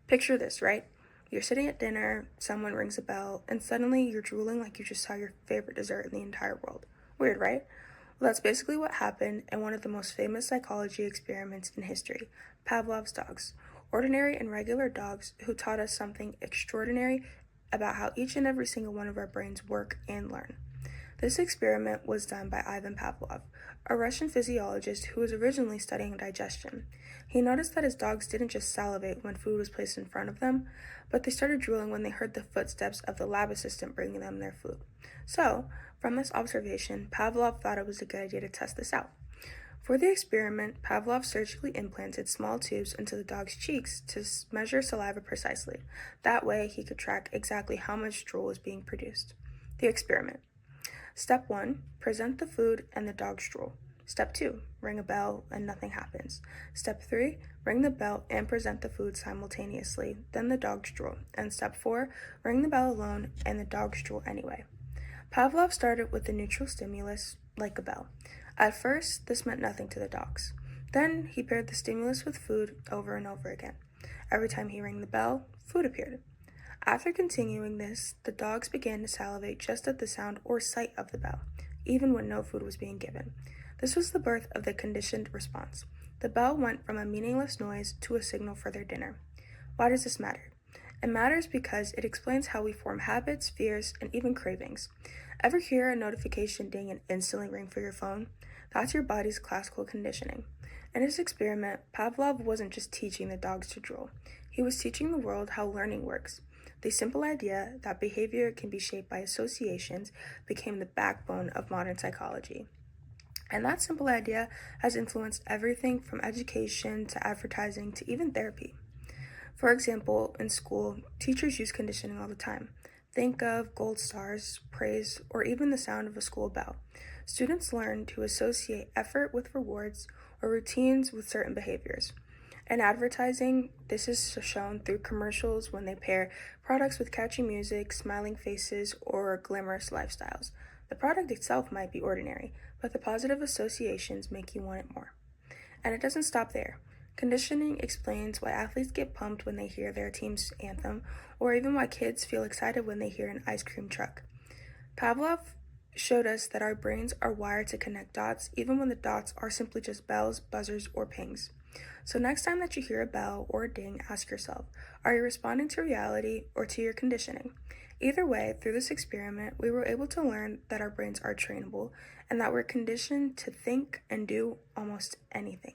Picture this, right? You're sitting at dinner, someone rings a bell, and suddenly you're drooling like you just saw your favorite dessert in the entire world. Weird, right? Well, that's basically what happened in one of the most famous psychology experiments in history, Pavlov's dogs. Ordinary and regular dogs who taught us something extraordinary about how each and every single one of our brains work and learn. This experiment was done by Ivan Pavlov, a Russian physiologist who was originally studying digestion. He noticed that his dogs didn't just salivate when food was placed in front of them, but they started drooling when they heard the footsteps of the lab assistant bringing them their food. So, from this observation, Pavlov thought it was a good idea to test this out. For the experiment, Pavlov surgically implanted small tubes into the dog's cheeks to measure saliva precisely. That way, he could track exactly how much drool was being produced. The experiment. Step 1. Present the food and the dog's drool. Step 2. Ring a bell and nothing happens. Step 3. Ring the bell and present the food simultaneously, then the dog's drool. And Step 4. Ring the bell alone and the dog's drool anyway. Pavlov started with the neutral stimulus, like a bell. At first, this meant nothing to the dogs. Then, he paired the stimulus with food over and over again. Every time he rang the bell, food appeared. After continuing this, the dogs began to salivate just at the sound or sight of the bell, even when no food was being given. This was the birth of the conditioned response. The bell went from a meaningless noise to a signal for their dinner. Why does this matter? It matters because it explains how we form habits, fears, and even cravings. Ever hear a notification ding and instantly ring for your phone? That's your body's classical conditioning. In his experiment, Pavlov wasn't just teaching the dogs to drool. He was teaching the world how learning works. The simple idea that behavior can be shaped by associations became the backbone of modern psychology. And that simple idea has influenced everything from education to advertising to even therapy. For example, in school, teachers use conditioning all the time. Think of gold stars, praise, or even the sound of a school bell. Students learn to associate effort with rewards or routines with certain behaviors. In advertising, this is shown through commercials when they pair products with catchy music, smiling faces, or glamorous lifestyles. The product itself might be ordinary, but the positive associations make you want it more. And it doesn't stop there. Conditioning explains why athletes get pumped when they hear their team's anthem, or even why kids feel excited when they hear an ice cream truck. Pavlov showed us that our brains are wired to connect dots, even when the dots are simply just bells, buzzers, or pings. So next time that you hear a bell or a ding, ask yourself, are you responding to reality or to your conditioning? Either way, through this experiment, we were able to learn that our brains are trainable and that we're conditioned to think and do almost anything.